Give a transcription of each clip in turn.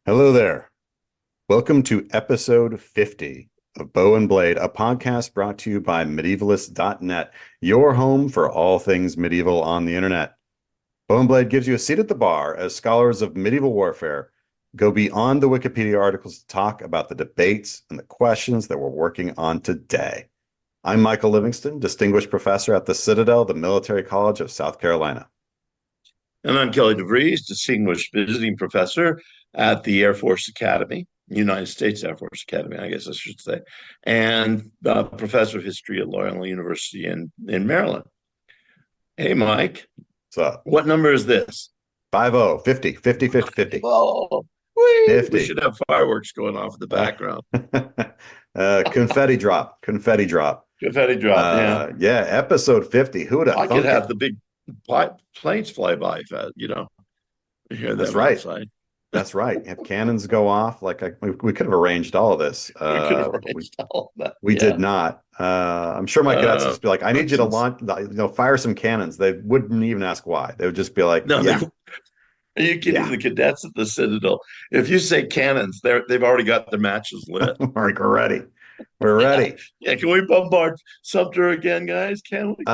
Hello there. Welcome to episode 50 of Bow and Blade, a podcast brought to you by medievalist.net, your home for all things medieval on the internet. Bow and Blade gives you a seat at the bar as scholars of medieval warfare go beyond the Wikipedia articles to talk about the debates and the questions that we're working on today. I'm Michael Livingston, Distinguished Professor at the Citadel, the Military College of South Carolina. And I'm Kelly DeVries, Distinguished Visiting Professor at the Air Force Academy, United States Air Force Academy, I guess I should say, and Professor of History at Loyola University in Maryland. Hey, Mike, So, what number is this? 50, 50, 50, 50, 50. Oh, we 50. should have fireworks going off in the background. Confetti drop, confetti drop. Confetti drop, yeah. Yeah, episode 50. Who would have I could thunk it? have the big planes fly by, you hear That's them right. outside. That's right. Have cannons go off. We could have arranged all of this. We could have arranged all of that. We Yeah. did not. I'm sure my cadets would just be like, I need you to Nonsense. launch, fire some cannons. They wouldn't even ask why. They would just be like, No, yeah, are you kidding? yeah. The cadets at the Citadel. If you say cannons, they've already got their matches lit. We're ready. We're Yeah, ready. yeah. Can we bombard Sumter again, guys? Can we?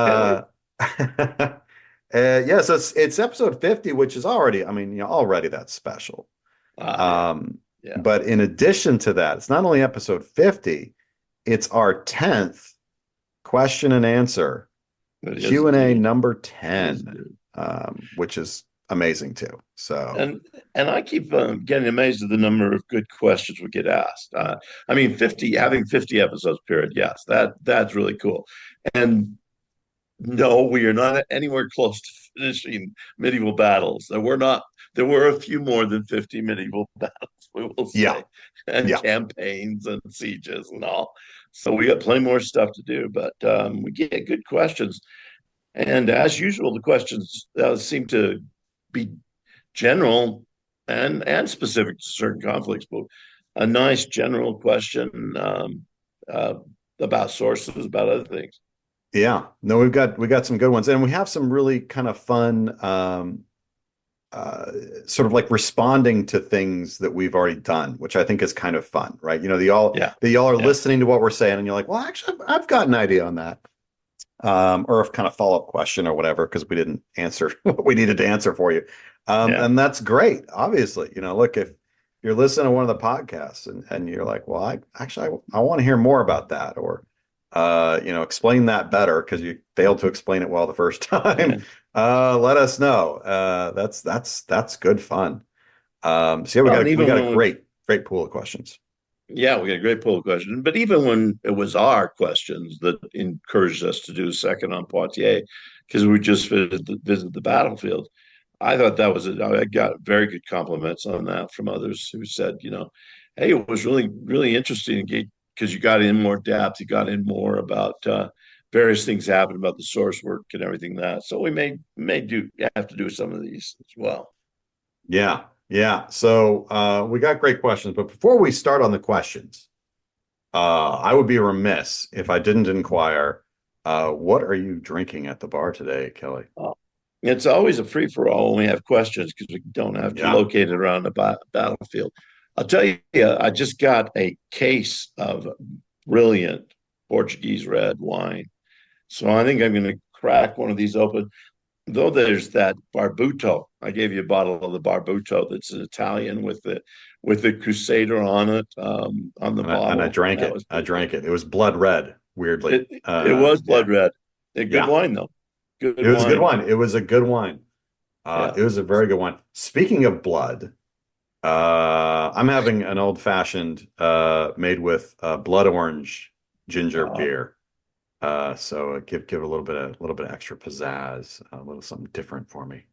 Uh, yeah, so it's episode 50, which is already, already that's special. Yeah, Um, yeah. but in addition to that, it's not only episode 50, it's our 10th question and answer, Q&A number 10, which is amazing too. So, and I keep getting amazed at the number of good questions we get asked. 50 having 50 episodes period. Yes, that's really cool. And no, we are not anywhere close to finishing medieval battles. There were a few more than 50 medieval battles, we will yeah, say, and yeah. campaigns and sieges and all. So we got plenty more stuff to do, but we get good questions. And as usual, the questions seem to be general and specific to certain conflicts, but a nice general question uh, about sources, about other things. Yeah. No, we got some good ones. And we have some really kind of fun sort of like responding to things that we've already done, which I think is kind of fun, right? Yeah, the y'all are yeah, listening to what we're saying, and you're like, well, actually, I've got an idea on that. Or a kind of follow-up question or whatever, because we didn't answer what we needed to answer for you. yeah. And that's great. Obviously, look, if you're listening to one of the podcasts and you're like, well, I want to hear more about that, or explain that better because you failed to explain it well the first Yeah. time. Let us know. That's good fun. So yeah, Well, and we even got a when great pool of questions. yeah, we got a great poll question. But even when it was our questions that encouraged us to do a second on Poitiers, because we just visited the battlefield, I thought that was it. I got very good compliments on that from others who said, hey, it was really, really interesting because you got in more depth, you got in more about various things happening about the source work and everything that. So we may do have to do some of these as well. Yeah, yeah. So we got great questions, but before we start on the questions, I would be remiss if I didn't inquire, what are you drinking at the bar today, Kelly? It's always a free for all when we have questions because we don't have to Yeah. locate it around the battlefield. I'll tell you, I just got a case of brilliant Portuguese red wine. So I think I'm going to crack one of these open. Though there's that Barbuto. I gave you a bottle of the Barbuto that's an Italian with the Crusader on it on the And I bottle. drank That it. was I pretty good. drank it. It was blood red, weirdly. It was Yeah, blood red. A good yeah. wine though. It Good was a good wine. wine. It was a good wine. Yeah. It was a very good one. Speaking of blood, I'm having an old fashioned made with blood orange ginger Uh, beer. So give a little bit of extra pizzazz, a little something different for me.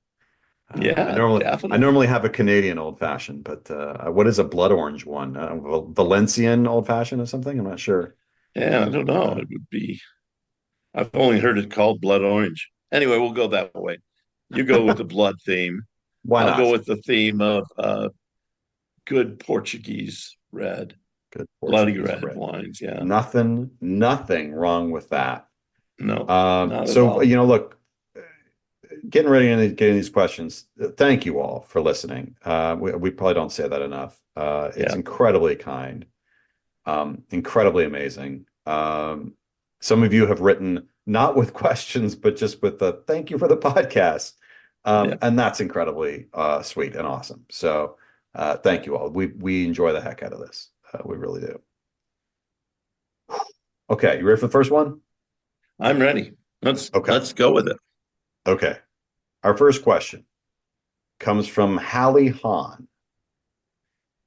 yeah, I definitely. normally have a Canadian old fashioned, but what is a blood orange one? Valencian old fashioned or something? I'm not sure. Yeah, I don't know. Uh, It would be. I've only heard it called blood orange. Anyway, we'll go that way. You go with the blood theme. why I'll go not? with the theme of good Portuguese red, Good bloody Portuguese red red. wines. Yeah. Nothing wrong with that. No, not at So all. look, getting ready and getting these questions. Thank you all for listening. We probably don't say that enough. It's Yeah, incredibly kind, incredibly amazing. Some of you have written not with questions, but just with the thank you for the podcast. yeah. And that's incredibly sweet and awesome. So thank you all. We enjoy the heck out of this. We really do. Okay, you ready for the first one? I'm ready. Okay. Let's go with it. Okay. Our first question comes from Hallie Hahn.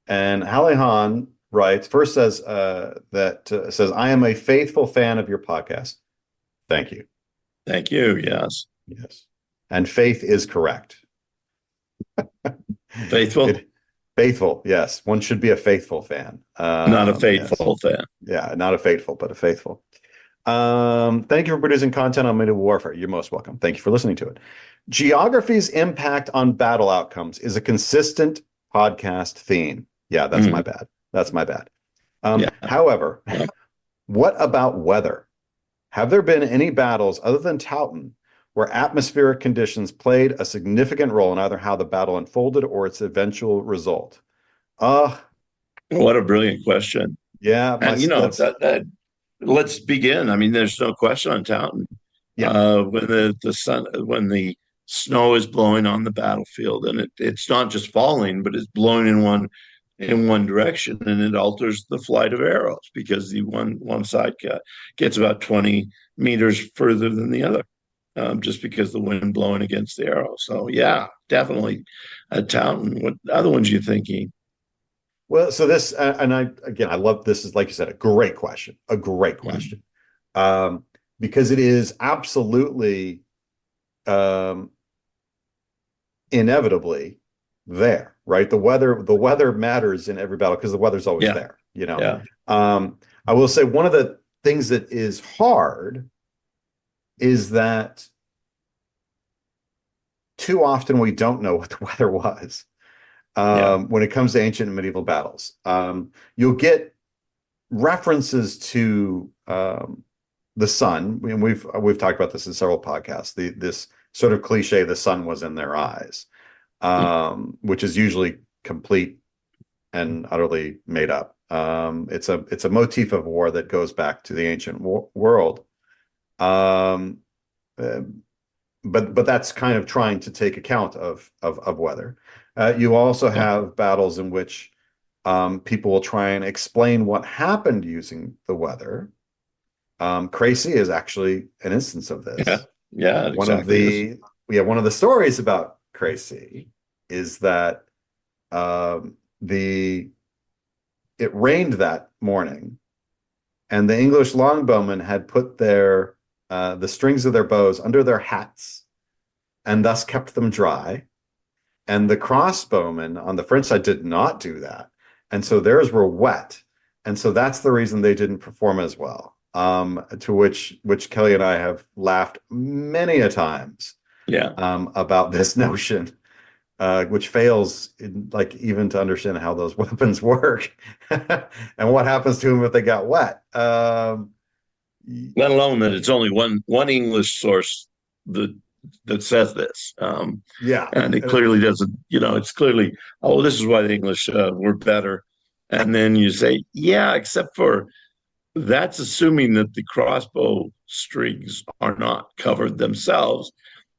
And Hallie Hahn writes, first says says, I am a faithful fan of your podcast. Thank you. Thank you. Yes. Yes. And faith is correct. Faithful, It faithful, yes. One should be a faithful fan. not a Yes. faithful fan. Yeah, not a faithful, but a faithful. Thank you for producing content on medieval warfare. You're most welcome. Thank you for listening to it. Geography's impact on battle outcomes is a consistent podcast theme. Yeah, that's my Mhm. bad. That's my bad. Yeah. However, Yeah. what about weather? Have there been any battles other than Towton where atmospheric conditions played a significant role in either how the battle unfolded or its eventual result? Uh, What a brilliant question. yeah, my And you know that's that let's begin. I mean, there's no question on Town. yeah, When the snow is blowing on the battlefield, and it's not just falling, but it's blowing in one direction, and it alters the flight of arrows because the one side gets about 20 meters further than the other, just because the wind blowing against the arrow. So yeah, definitely a Town. What other ones you thinking? well, so this and I again I love this is like you said, a great question. A great Mm, question. Um, because it is absolutely um inevitably there, right? The weather matters in every battle because the weather's always yeah, there, you know. yeah, Um, I will say one of the things that is hard is that too often we don't know what the weather was yeah, when it comes to ancient and medieval battles. You'll get references to the sun. And we've talked about this in several podcasts. This sort of cliche, the sun was in their eyes, which is usually complete and utterly made up. It's a motif of war that goes back to the ancient world. Um, uh, but that's kind of trying to take account of weather. You also yeah, have battles in which people will try and explain what happened using the weather. Crecy is actually an instance of yeah, this. yeah. It One of exactly is. the one of the stories about Crecy is that the it rained that morning, and the English longbowmen had put their the strings of their bows under their hats and thus kept them dry. And the crossbowmen on the French side did not do that. And so theirs were wet. And so that's the reason they didn't perform as well. To which Kelly and I have laughed many a times Yeah. about this notion, which fails in, like even to understand how those weapons work and what happens to them if they got wet. Let alone that it's only one English source that that says this, yeah, and it clearly doesn't. You know, it's clearly, oh, this is why the English were better. And then you say, yeah, except for that's assuming that the crossbow strings are not covered themselves.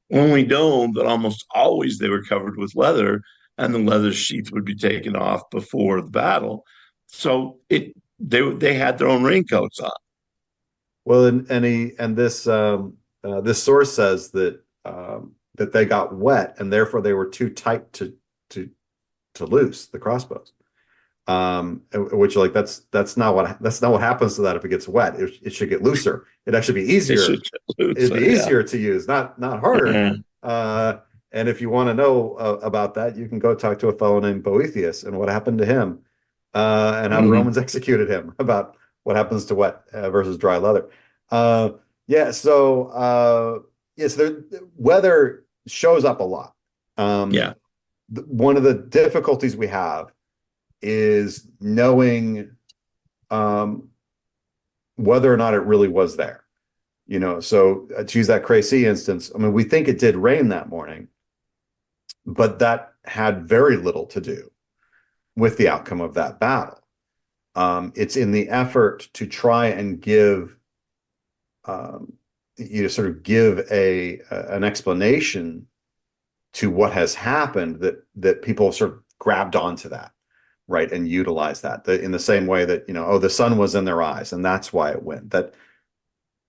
When we know that almost always they were covered with leather, and the leather sheath would be taken off before the battle, so they had their own raincoats on. well, and this source says that they got wet and therefore they were too tight to to loose the crossbows. Which like that's not what happens to that if it gets wet. It should get looser. It'd actually be They should easier. lose. It'd be Yeah. easier to use, not harder. Uh, and if you want to know about that, you can go talk to a fellow named Boethius and what happened to him, and how the Mhm. Romans executed him about what happens to wet versus dry leather. Uh, yeah, so yes, weather shows up a lot. Um, Yeah. one of the difficulties we have is knowing um, whether or not it really was there. So to use that Crecy instance, I mean, we think it did rain that morning, but that had very little to do with the outcome of that battle. It's in the effort to try and um, sort of give an explanation to what has happened that people sort of grabbed onto that, right, and utilized that in the same way that oh, the sun was in their eyes and that's why it went. That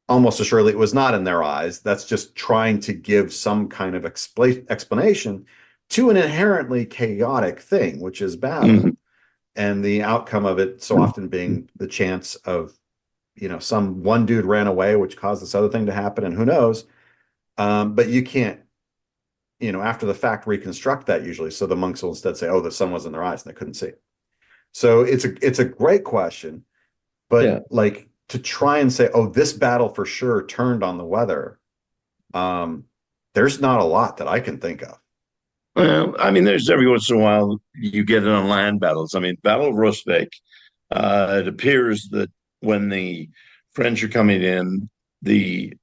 almost assuredly it was not in their eyes. That's just trying to give some kind of explanation to an inherently chaotic thing, which is battle, Mhm. and the outcome of it so often being the chance of some one dude ran away, which caused this other thing to happen, and who knows. But you can't, after the fact, reconstruct that usually. So the monks will instead say, "Oh, the sun was in their eyes and they couldn't see." So it's a great question, Yeah. but like to try and say, "Oh, this battle for sure turned on the weather." Um, there's not a lot that I can think of. Well, I mean, there's every once in a while you get it on land battles. I mean, Battle of Rosbeck, it appears that when the French are coming in, the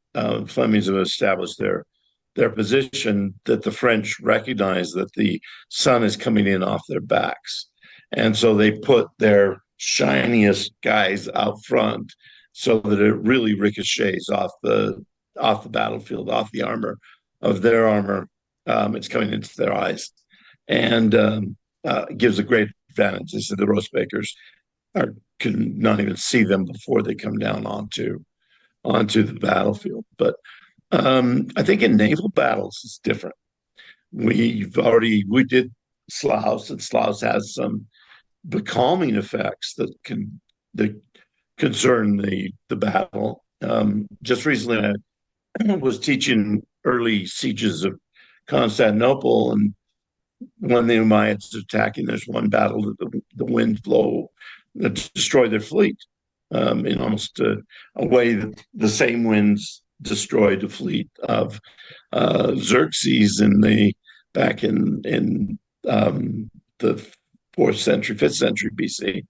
Flemings have established their position, that the French recognize that the sun is coming in off their backs. And so they put their shiniest guys out front so that it really ricochets off the battlefield, off the armor of their armor. It's coming into their eyes, and gives a great advantage. They said the Rosebakers can not even see them before they come down onto the battlefield. But I think in naval battles it's different. We did Slough, and Slough has some becalming effects that concern the battle. Just recently, I was teaching early sieges of Constantinople, and when the Umayyads are attacking, there's one battle that the winds blow that destroy their fleet in almost a way that the same winds destroyed the fleet of Xerxes back the fourth century, fifth century BC,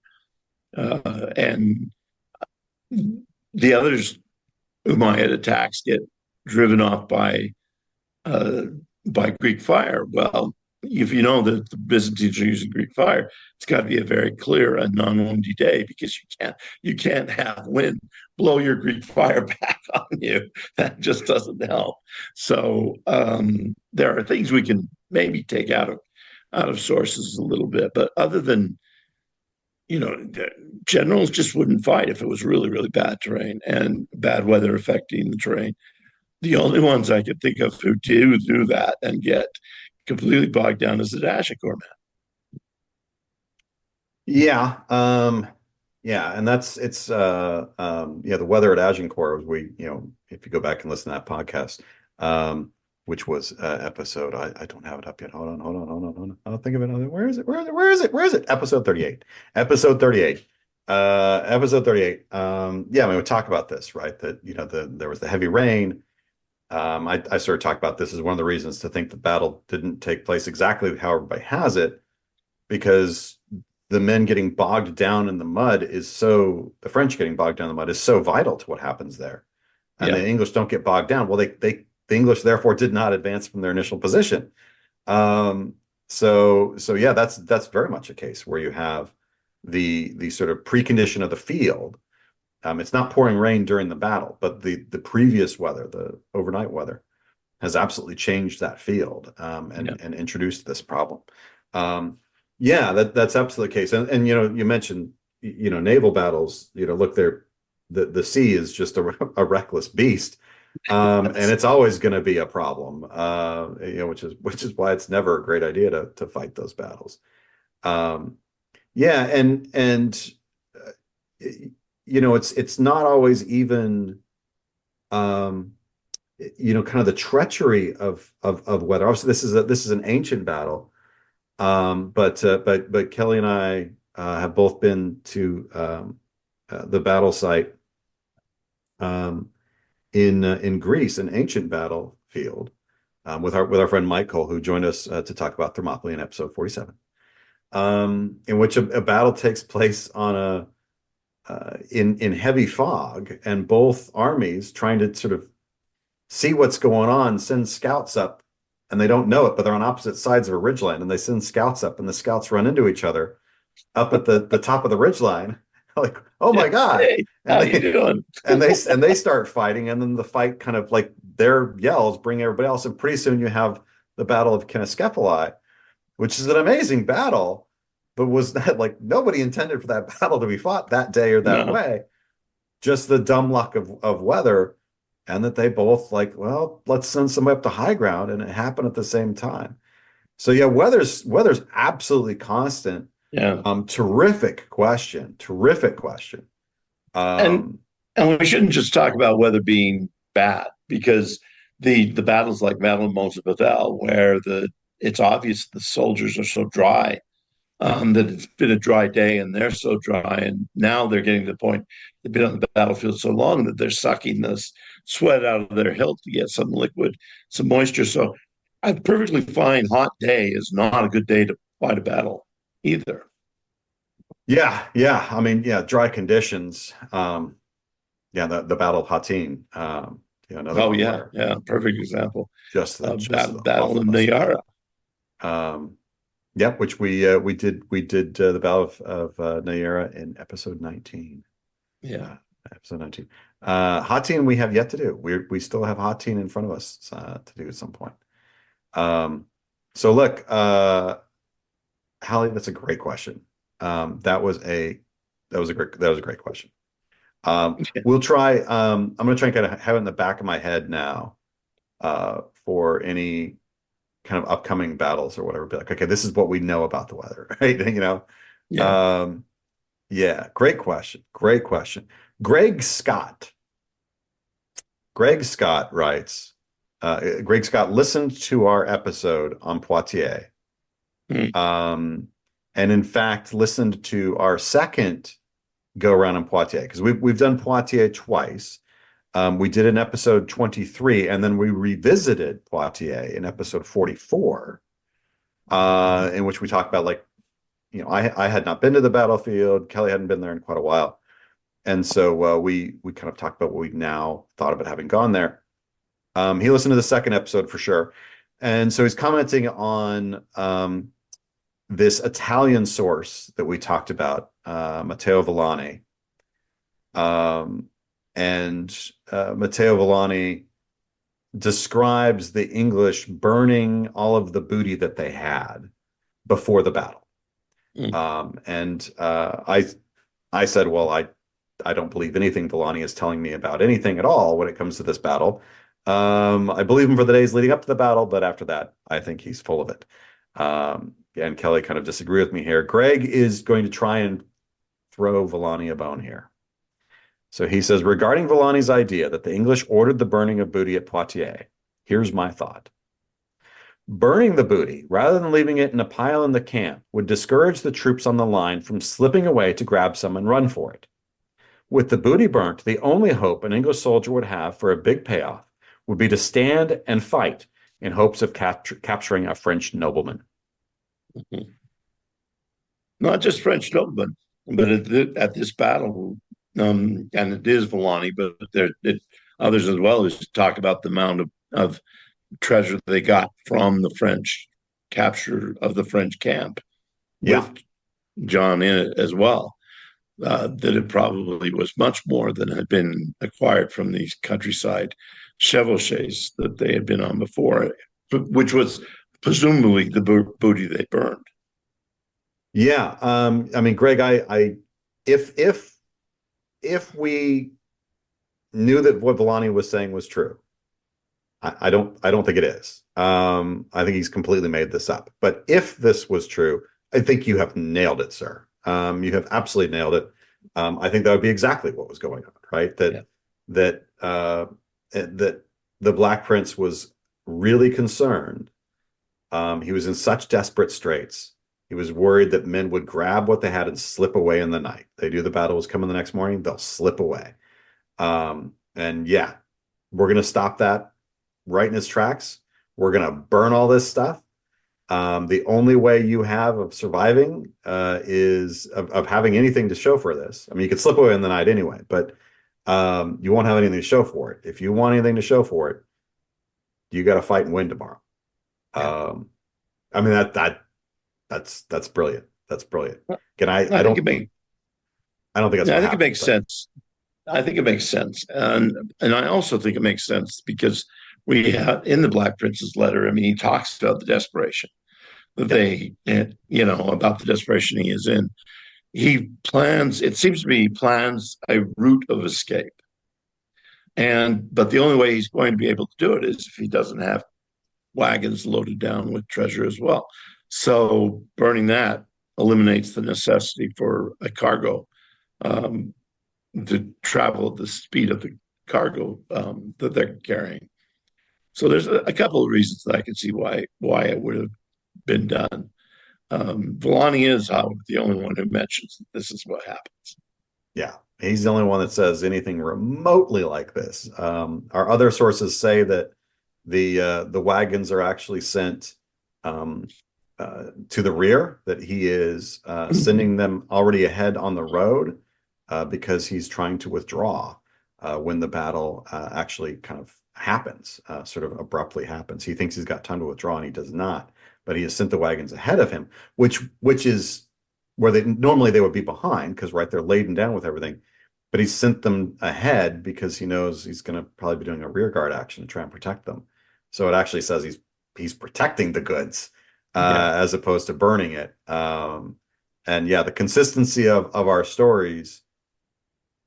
and the others Umayyad attacks get driven off uh, by Greek fire. Well, if you know that the Byzantines are using Greek fire, it's got to be a very clear and non-windy day, because you can't have wind blow your Greek fire back on you. That just doesn't help. So there are things we can maybe take out of sources a little bit, but other than generals just wouldn't fight if it was really, really bad terrain and bad weather affecting the terrain. The only ones I could think of who do that and get completely bogged down is the Dash Corps. Yeah, yeah, and that's it's yeah, the weather at Agincourt, we if you go back and listen to that podcast, which was episode, I don't have it up yet. Hold on. I'll think of it. Where is it? Where is it? Episode 38. Episode 38. Episode 38. Yeah, I mean, we talk about this, right? That there was the heavy rain. I sort of talked about this as one of the reasons to think the battle didn't take place exactly how everybody has it, because the men getting bogged down in the mud the French getting bogged down in the mud is so vital to what happens there. And Yeah, the English don't get bogged down. Well, the English therefore did not advance from their initial position. Um, so yeah, that's very much a case where you have the sort of precondition of the field. It's not pouring rain during the battle, but the previous weather, the overnight weather, has absolutely changed that field, yeah, and introduced this problem. Um, yeah, that's absolutely the case. And you mentioned naval battles. Look, the sea is just a reckless beast, and it's always going to be a problem. Which is why it's never a great idea to fight those battles. Um, yeah, and uh, it's not always even um, kind of the treachery of weather. Obviously, this is an ancient battle, but Kelly and I have both been to the battle site um, in Greece, an ancient battlefield, with our friend Michael, who joined us to talk about Thermopylae in episode 47, in which a battle takes place on in heavy fog, and both armies trying to sort of see what's going on, send scouts up, and they don't know it, but they're on opposite sides of a ridgeline, and they send scouts up, and the scouts run into each other up at the top of the ridgeline, like, oh Yeah. my God. Hey, And how you they doing? and they start fighting, and then the fight kind of like their yells bring everybody else, and pretty soon you have the Battle of Kinneskephali, which is an amazing battle, but was not like nobody intended for that battle to be fought that day or that No. way. Just the dumb luck of weather, and that they both like, well, let's send somebody up to high ground, and it happened at the same time. So yeah, weather's absolutely constant. Yeah. Terrific question. Terrific question. And Um, and we shouldn't just talk about weather being bad because the battles like Battle of Mons-Bavel, where the it's obvious the soldiers are so dry, that it's been a dry day and they're so dry, and now they're getting to the point they've been on the battlefield so long that they're sucking this sweat out of their hilt to get some liquid, some moisture. So a perfectly fine hot day is not a good day to fight a battle either. yeah, yeah. I mean, yeah, dry conditions. Yeah, the Battle of Hattin. Yeah, another Oh one yeah, where yeah, perfect example. just the Battle of awfulness of Nayara. weather. Um, yep, which we did the Battle of Nayara in episode 19. Yeah, Uh, episode 19. Hattin we have yet to do. We still have Hattin in front of us to do at some point. Um, so look, Hallie, that's a great question. That was a great question. We'll try. I'm going to try and kind of have it in the back of my head now for any kind of upcoming battles or whatever. Be like, okay, this is what we know about the weather, right? yeah. Um, yeah, great question. Great question. Greg Scott. Greg Scott writes, Greg Scott listened to our episode on Poitiers, Hmm. um, and in fact listened to our second go around in Poitiers, because we've done Poitiers twice. We did an episode 23, and then we revisited Poitiers in episode 44, in which we talked about, like, I had not been to the battlefield. Kelly hadn't been there in quite a while. And so we kind of talked about what we now thought about having gone there. He listened to the second episode for sure. And so he's commenting on this Italian source that we talked about, Matteo Villani. Um, and Matteo Villani describes the English burning all of the booty that they had before the battle. Hmm. And I said, well, I don't believe anything Villani is telling me about anything at all when it comes to this battle. I believe him for the days leading up to the battle, but after that, I think he's full of it. And Kelly kind of disagree with me here. Greg is going to try and throw Villani a bone here. So he says, regarding Villani's idea that the English ordered the burning of booty at Poitiers, here's my thought. Burning the booty, rather than leaving it in a pile in the camp, would discourage the troops on the line from slipping away to grab some and run for it. With the booty burnt, the only hope an English soldier would have for a big payoff would be to stand and fight in hopes of capturing a French nobleman. Not just French noblemen, but at this battle, and it is Villani, but others as well who talk about the amount of treasure they got from the French capture of the French camp Yeah. with John in it as well. That it probably was much more than had been acquired from these countryside chevauchés that they had been on before, which was presumably the booty they burned. Yeah. I mean, Greg, if if we knew that what Villani was saying was true, I don't think it is. I think he's completely made this up. But if this was true, I think you have nailed it, sir. You have absolutely nailed it. I think that would be exactly what was going on, right? Yeah. That the Black Prince was really concerned. He was in such desperate straits. He was worried that men would grab what they had and slip away in the night. They knew the battle was coming the next morning. They'll slip away. And yeah, we're going to stop that right in its tracks. We're going to burn all this stuff. The only way you have of surviving is of having anything to show for this. I mean, you could slip away in the night anyway, but you won't have anything to show for it. If you want anything to show for it, you got to fight and win tomorrow. Yeah. Um, I mean that's brilliant. That's brilliant. Again, I think it makes I don't think that's I what think it happened, makes but sense. I think it makes sense, and I also think it makes sense because we have in the Black Prince's letter. I mean, he talks about the desperation that yeah, about the desperation he is in. He plans. It seems to me he plans a route of escape, but the only way he's going to be able to do it is if he doesn't have wagons loaded down with treasure as well. So burning that eliminates the necessity for a cargo um, to travel at the speed of the cargo that they're carrying. So there's a couple of reasons that I can see why it would have been done. Villani is, however, the only one who mentions that this is what happens. yeah. He's the only one that says anything remotely like this. Our other sources say that the wagons are actually sent um, to the rear, that he is sending them already ahead on the road because he's trying to withdraw when the battle actually kind of happens, sort of abruptly happens. He thinks he's got time to withdraw, and he does not. But he has sent the wagons ahead of him, which is where they normally they would be behind because right they're laden down with everything. But he sent them ahead because he knows he's going to probably be doing a rear guard action to try and protect them. So it actually says he's protecting the goods Yeah. as opposed to burning it. And yeah, the consistency of our stories,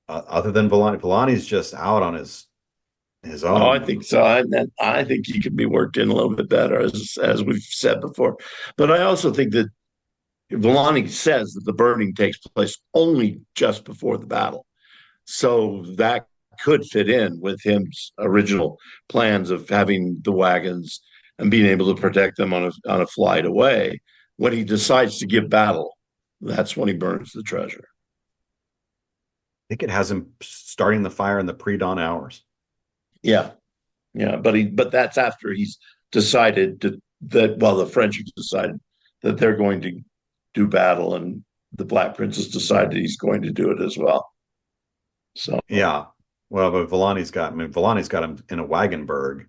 other than Villani's just out on his Oh, I own. think so. I think he could be worked in a little bit better, as we've said before. But I also think that Villani says that the burning takes place only just before the battle. So that could fit in with his original plans of having the wagons and being able to protect them on a flight away. When he decides to give battle, that's when he burns the treasure. I think it has him starting the fire in the pre-dawn hours. Yeah, yeah, but that's after he's decided that the French have decided that they're going to do battle, and the Black Prince has decided he's going to do it as well. So Yeah. Well, but Villani's got him in a Wagenburg.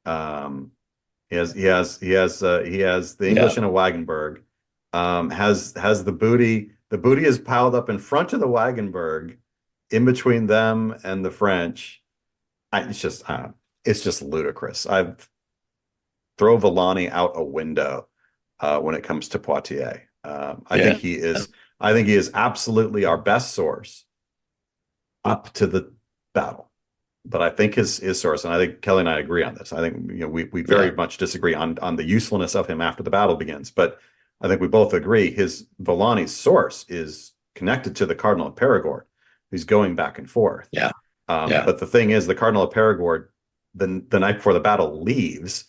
Um, he has the yeah, English in a Wagenburg. Has the booty. The booty is piled up in front of the Wagenburg, in between them and the French. It's just ludicrous. I throw Villani out a window when it comes to Poitiers. yeah, I think he is absolutely our best source up to the battle. But I think his source, and I think Kelly and I agree on this. I think we very yeah, much disagree on the usefulness of him after the battle begins. But I think we both agree his Villani's source is connected to the Cardinal of Perigord, who's going back and forth. yeah, yeah. But the thing is, the Cardinal of Perigord, the night before the battle, leaves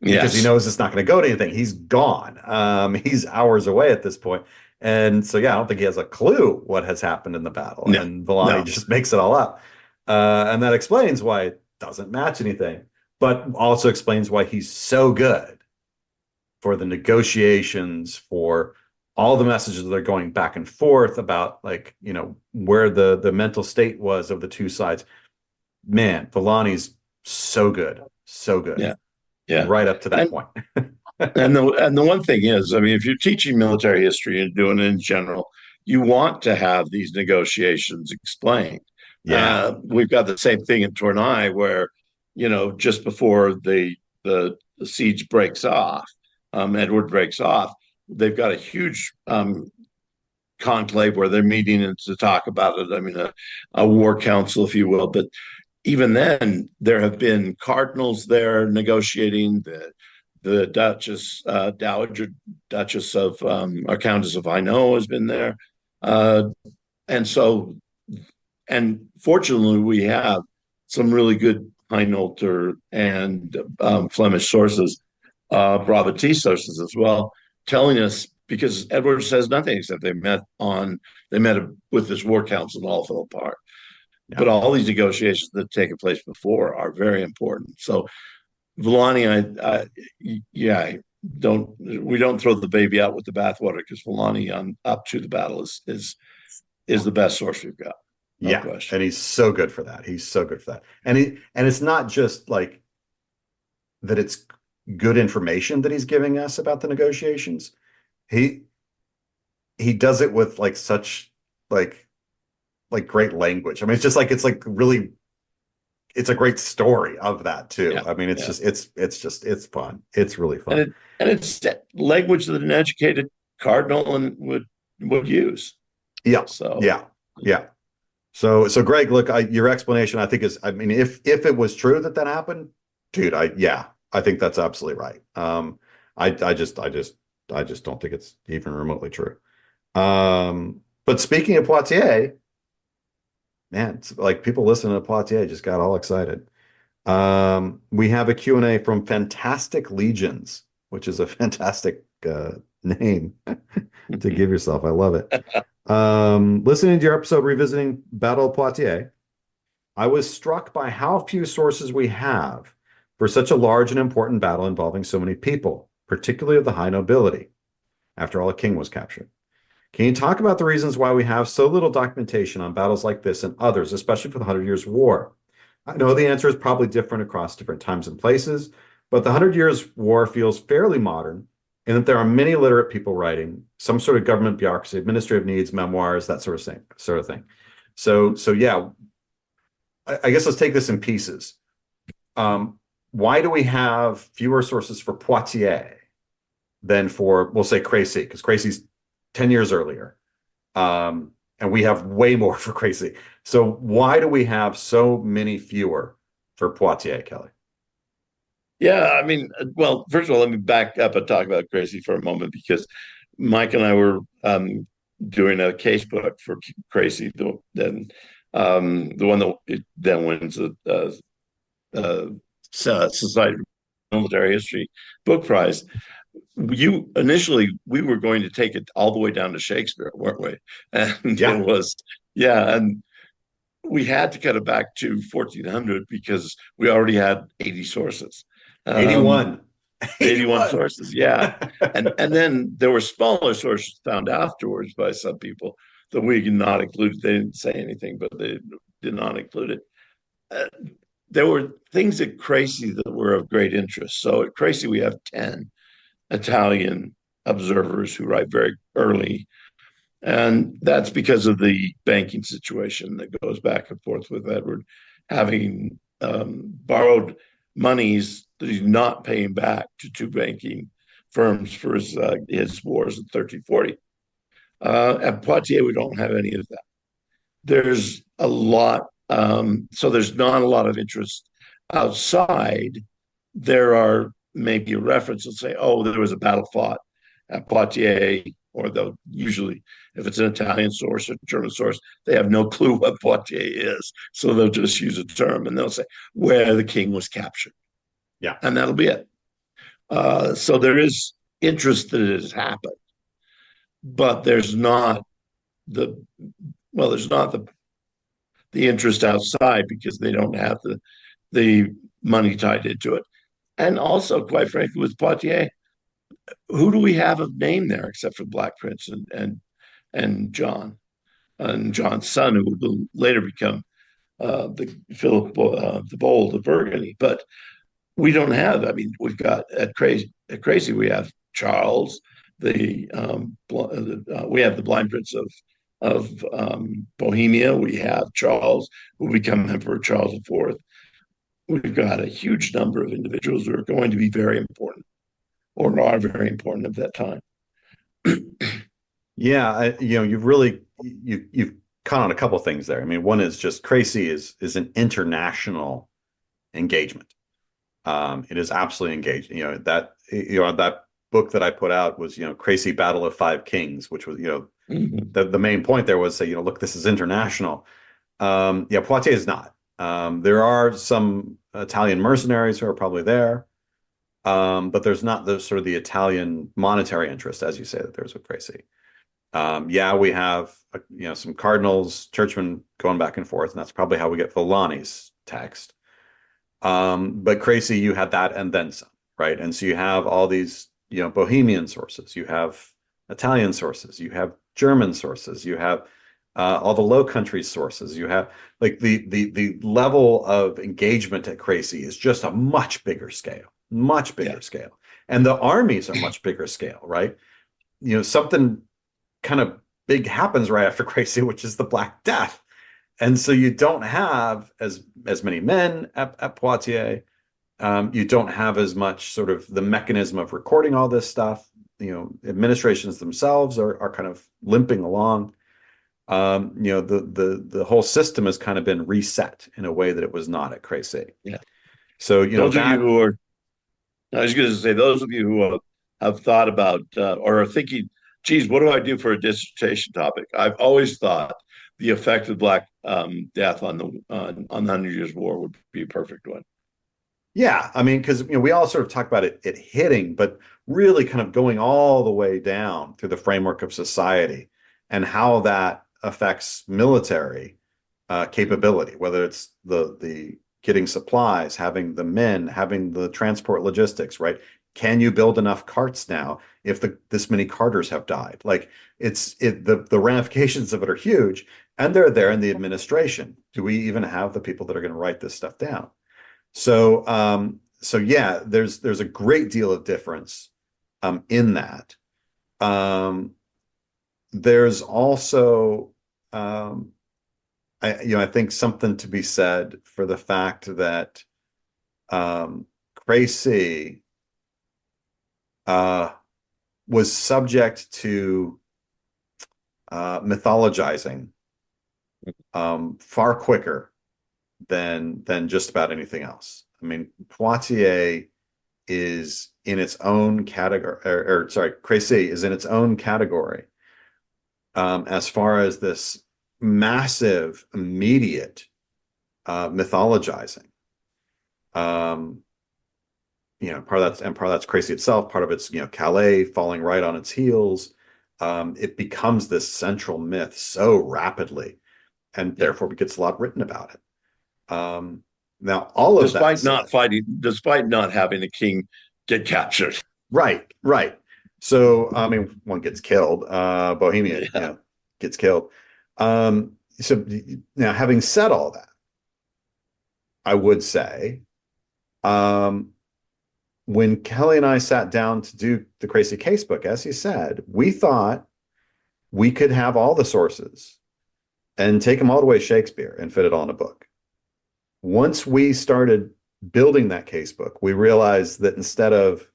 because he Yes. knows it's not going to go to anything. He's gone. He's hours away at this point. And so, yeah, I don't think he has a clue what has happened in the battle. No, And Villani no. just makes it all up. And that explains why it doesn't match anything, but also explains why he's so good for the negotiations, for all the messages that are going back and forth about, like, where the mental state was of the two sides. Man, Villani's so good, Yeah, yeah. right up to that And point. and the one thing is, I mean, if you're teaching military history and doing it in general, you want to have these negotiations explained. Yeah, We've got the same thing in Tournai, where just before the siege breaks off, Edward breaks off. They've got a huge conclave where they're meeting and to talk about it. I mean, a war council, if you will. But even then, there have been cardinals there negotiating. The Duchess, Dowager Duchess of or Countess of Hainaut has been there, uh, and so and fortunately we have some really good Hainaulter and Flemish sources, Brabantese sources as well, telling us because Edward says nothing except they met with this war council and all fell apart. yeah, But all these negotiations that have taken place before are very important. So Villani, yeah, don't throw the baby out with the bathwater, because Filani on up to the battle is the best source we've got, no Yeah, question. and he's so good for that. He's so good for that. And it's not just like that it's good information that he's giving us about the negotiations. He he does it with like such like great language. I mean, it's like really it's a great story of that too. Yeah, I mean, yeah, it's fun. It's really and fun. it's language that an educated cardinal would use. Yeah, So yeah, yeah. So Greg, look, your explanation, I think is, I mean, if it was true that that happened, dude, I think that's absolutely right. I just don't think it's even remotely true. But speaking of Poitiers, man, it's like people listening to Poitiers just got all excited. We have a Q and A from Fantastic Legions, which is a fantastic name to give yourself. I love it. Listening to your episode revisiting Battle of Poitiers, I was struck by how few sources we have for such a large and important battle involving so many people, particularly of the high nobility. After all, a king was captured. Can you talk about the reasons why we have so little documentation on battles like this and others, especially for the Hundred Years' War? I know the answer is probably different across different times and places, but the Hundred Years' War feels fairly modern in that there are many literate people writing, some sort of government bureaucracy, administrative needs, memoirs, that sort of thing. So yeah, I guess let's take this in pieces. Why do we have fewer sources for Poitiers than for, we'll say, Crecy? Because Crecy's 10 years earlier. And we have way more for Crecy. So why do we have so many fewer for Poitiers, Kelly? yeah, I mean, well, first of all, let me back up and talk about Crecy for a moment, because Mike and I were doing a case book for Crecy, the one that then wins the Society of Military History book prize. You initially we were going to take it all the way down to Shakespeare, weren't we? And Yeah, it was, yeah, and we had to cut it back to 1400 because we already had 80 sources. Um, 81. 81 81. sources, yeah. And then there were smaller sources found afterwards by some people that we did not include. They didn't say anything, but they did not include it. Uh, there were things at Crecy that were of great interest. So at Crecy, we have 10 Italian observers who write very early. And that's because of the banking situation that goes back and forth with Edward having borrowed monies that he's not paying back to two banking firms for his wars in 1340. At Poitiers, we don't have any of that. There's a lot, so there's not a lot of interest outside. There are maybe a reference and say, oh, there was a battle fought at Poitiers, or they'll usually, if it's an Italian source or German source, they have no clue what Poitiers is. So they'll just use a term and they'll say where the king was captured. Yeah. And that'll be it. So there is interest that it has happened, but there's not the, well, there's not the interest outside because they don't have the money tied into it. And also, quite frankly, with Poitiers, who do we have of name there except for Black Prince and John and John's son, who would later become the Philip the Bold of Burgundy? But we don't have. I mean, we've got at Crecy we have Charles, we have the Blind Prince of Bohemia. We have Charles, who become Emperor Charles IV. We've got a huge number of individuals who are going to be very important or are very important at that time. Yeah, you've caught on a couple things there. I mean, one is just Crecy is an international engagement. It is absolutely engaged. That book that I put out was, Crecy Battle of Five Kings, which was, Mm-hmm. the main point there was say, look, this is international. Yeah, Poitiers is not. There are some Italian mercenaries who are probably there, but there's not the sort of the Italian monetary interest, as you say, that there's with Crecy. Yeah, we have some cardinals, churchmen going back and forth, and that's probably how we get Villani's text. But Crecy, you had that and then some, right? And so you have all these Bohemian sources, you have Italian sources, you have German sources, you have all the Low Countries sources. You have like the level of engagement at Crecy is just a much Yeah. bigger scale, and the armies are much bigger scale, right? Something kind of big happens right after Crecy, which is the Black Death, and so you don't have as many men at Poitiers. You don't have as much sort of the mechanism of recording all this stuff. Administrations themselves are kind of limping along. The whole system has kind of been reset in a way that it was not at Crecy. Yeah. So, Those of you that, who are, I was going to say, those of you who have thought about or are thinking, geez, what do I do for a dissertation topic? I've always thought the effect of Black Death on the Hundred Years' War would be a perfect one. yeah, I mean, because we all sort of talk about it hitting, but really kind of going all the way down through the framework of society and how that affects military capability, whether it's the getting supplies, having the men, having the transport logistics, right? Can you build enough carts now if this many carters have died? Like the ramifications of it are huge, and they're there in the administration. Do we even have the people that are going to write this stuff down? So yeah, there's a great deal of difference in that. Um, there's also I think something to be said for the fact that Crecy uh, was subject to mythologizing far quicker than just about anything else. I mean, Poitiers is in its own category, or sorry, Crecy is in its own category as far as this massive, immediate mythologizing. Um, part of that's Crecy itself. Part of it's Calais falling right on its heels. It becomes this central myth so rapidly, and Yeah. therefore gets a lot written about it. Now, all of that Despite said, not fighting, despite not having the king get captured. right, right. So, I mean, one gets killed. Bohemian, Yeah. gets killed. So now, having said all that, I would say, um, when Kelly and I sat down to do the Crazy Casebook, as he said, we thought we could have all the sources and take them all the way to Shakespeare and fit it all in a book. Once we started building that casebook, we realized that instead of,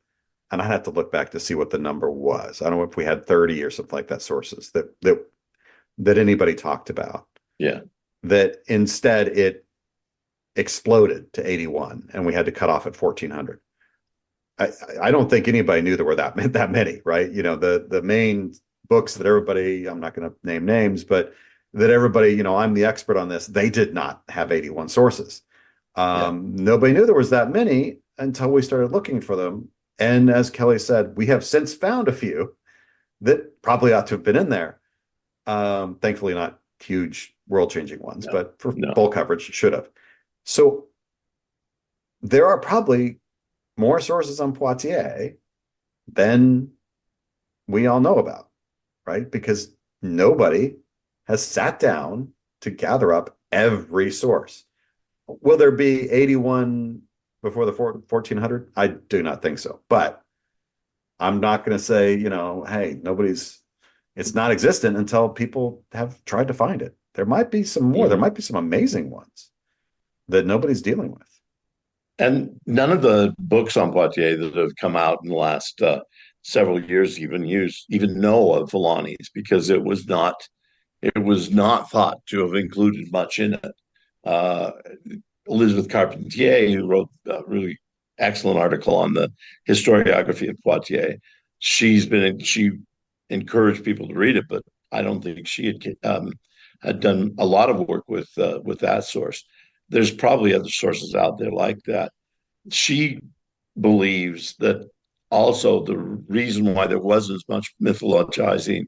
and I have to look back to see what the number was. I don't know if we had 30 or something like that sources that anybody talked about. Yeah. That instead it exploded to 81 and we had to cut off at 1400. I don't think anybody knew there were that many, right? The main books that everybody, I'm not going to name names, but that everybody, I'm the expert on this. They did not have 81 sources. Yeah. Nobody knew there was that many until we started looking for them. And as Kelly said, we have since found a few that probably ought to have been in there. Thankfully, not huge world-changing ones, No. but for No. full coverage, should have. So there are probably more sources on Poitiers than we all know about, right? Because nobody has sat down to gather up every source. Will there be 81 before the 1400? I do not think so. But I'm not going to say, hey, it's not existent until people have tried to find it. There might be some more. There Mhm. might be some amazing ones that nobody's dealing with. And none of the books on Poitiers that have come out in the last several years even know of Villani's because it was not thought to have included much in it. Uh, Elizabeth Carpentier, who wrote a really excellent article on the historiography of Poitiers, she encouraged people to read it, but I don't think she had done a lot of work with that source. There's probably other sources out there like that. She believes that also the reason why there wasn't as much mythologizing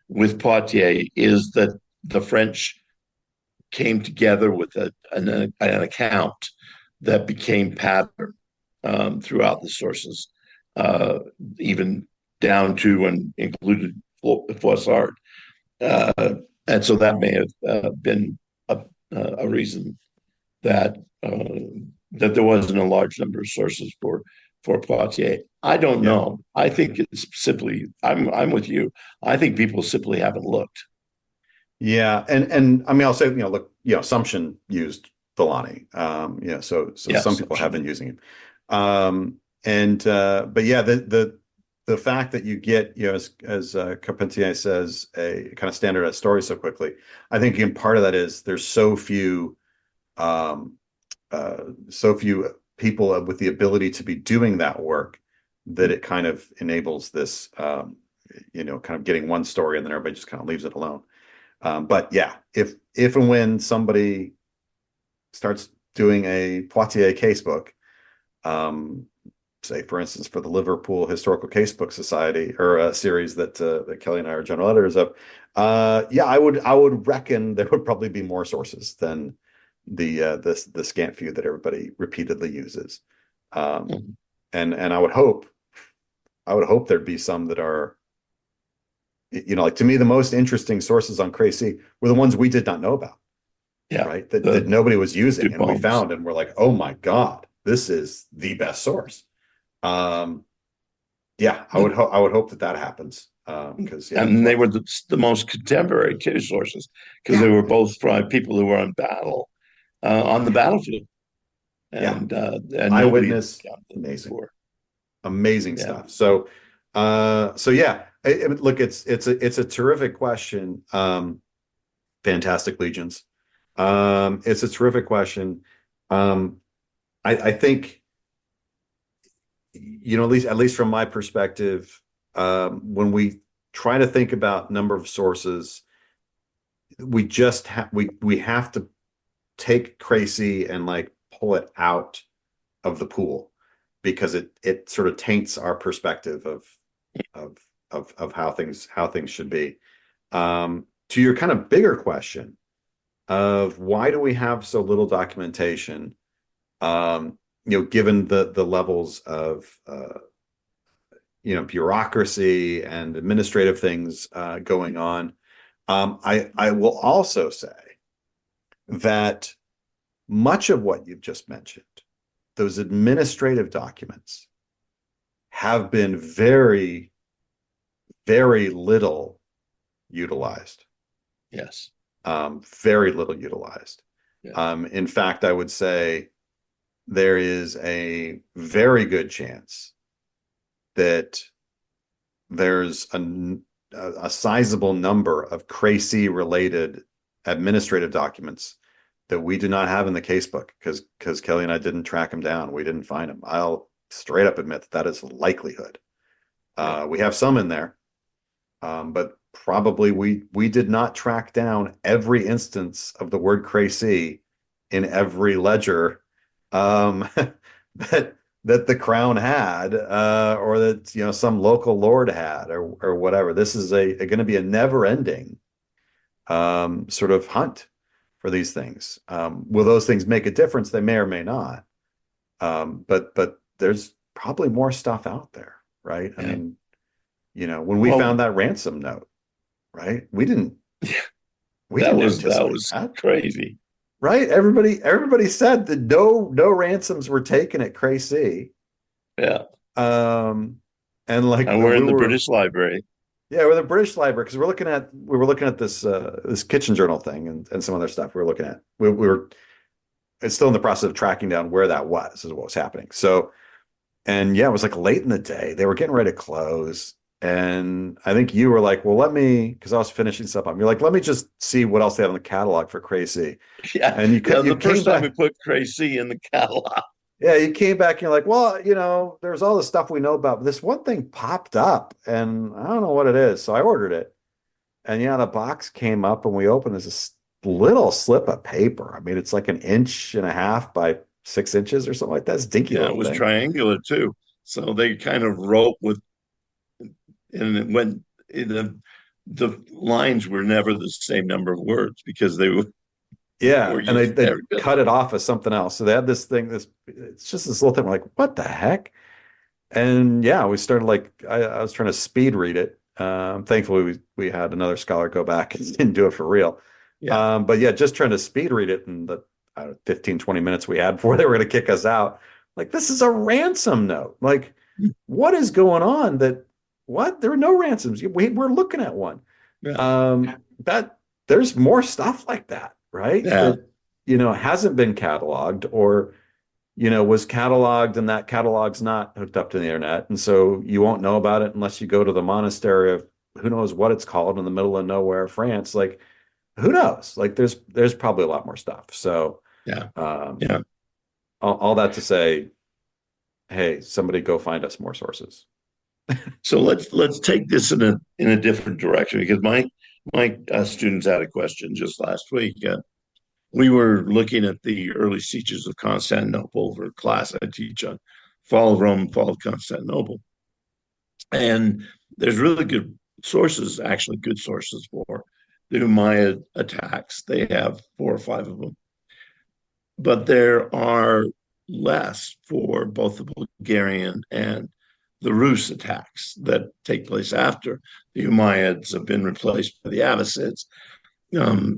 with Poitiers is that the French came together with an account that became pattern throughout the sources. uh, even down to and included Foissard. Uh, and so that may have been a reason that that there wasn't a large number of sources for Poitiers. I don't Yeah. know. I think it's simply. I'm with you. I think people simply haven't looked. Yeah, and I mean, I'll say, look, Assumption used Villani. So some Yes, people she have been did. using him. And but yeah, the fact that you get, as Carpentier says, a kind of standardized story so quickly, I think again part of that is there's um so few people with the ability to be doing that work that it kind of enables this kind of getting one story and then everybody just kind of leaves it alone. But yeah, if and when somebody starts doing a Poitiers casebook, um, say for instance for the Liverpool Historical Casebook Society or a series that Kelly and I are general editors of, yeah, I would reckon there would probably be more sources than the scant few that everybody repeatedly uses. Um, and I would hope there'd be some that are, like to me the most interesting sources on Crecy were the ones we did not know about, Yeah, right? That the nobody was using, and we Dupont's. found, and we're like, oh my God, this is the best source. Um, yeah, I would hope that happens. Because yeah, And they were the most contemporary too sources because yeah, they were both from people who were on the yeah, battlefield, yeah. and nobody had Eyewitness, counted them amazing, before. amazing Yeah, stuff. So yeah, look, it's a terrific question. Fantastic Legions. It's a terrific question. Um, I think, at least from my perspective, when we try to think about number of sources, we have to take Crecy and like pull it out of the pool because it sort of taints our perspective of of how things should be. To your kind of bigger question of why do we have so little documentation, given the levels of bureaucracy and administrative things going on. I will also say that much of what you've just mentioned, those administrative documents, have been very, very little utilized. yes, Very little utilized. yeah, In fact, I would say there is a very good chance that there's a sizable number of Crecy related administrative documents that we do not have in the casebook because Kelly and I didn't track them down. We didn't find them. I'll straight up admit that is a likelihood. yeah, We have some in there, but probably we did not track down every instance of the word Crecy in every ledger that that the crown had, or that some local lord had, or whatever. This is going to be a never ending sort of hunt for these things. Will those things make a difference? They may or may not. But there's probably more stuff out there, right? I yeah. mean, when we found Well, that ransom note, right? We didn't yeah, we that didn't was that anticipate was that, crazy. right? Everybody said that no ransoms were taken at Crecy. Yeah, Um, and like and we we're in the were, British Library. yeah, we're the British Library because we were looking at this kitchen journal thing and some other stuff we were looking at. We were it's still in the process of tracking down where that was, is what was happening. So, and yeah, it was like late in the day. They were getting ready to close. And I think you were like, well, because I was finishing stuff up. You're like, let me just see what else they have in the catalog for Crazy. Yeah, And you yeah. you The came first time we back. put Crecy in the catalog. Yeah, you came back and you're like, well, there's all the stuff we know about, but this one thing popped up and I don't know what it is. So I ordered it. And yeah, the box came up and we opened this little slip of paper. I mean, it's like an inch and a half by 6 inches or something like that. It's a dinky Yeah, little it was thing. triangular too. So they kind of wrote with, and it went, the lines were never the same number of words because Yeah, were and they using they every bit of cut it off as something else. So they had this thing. It's just this little thing. We're like, what the heck? And yeah, we started like I was trying to speed read it. Thankfully, we had another scholar go back and didn't do it for real. Yeah, But yeah, just trying to speed read it in the 15, 20 minutes we had before they were going to kick us out. Like, this is a ransom note. Like, what is going on? What? There are no ransoms. We're looking at one. yeah, That there's more stuff like that, right? yeah. That, hasn't been cataloged or was cataloged and that catalog's not hooked up to the internet. And so you won't know about it unless you go to the monastery of who knows what it's called in the middle of nowhere, France. Like, who knows? Like, there's probably a lot more stuff. So, Yeah. um, Yeah. all that to say, hey, somebody go find us more sources. So let's take this in a different direction because my students had a question just last week. We were looking at the early sieges of Constantinople for a class I teach on fall of Rome, fall of Constantinople, and there's really good sources, actually good sources for the Umayyad attacks. They have four or five of them, but there are less for both the Bulgarian and the Rus attacks that take place after the Umayyads have been replaced by the Abbasids.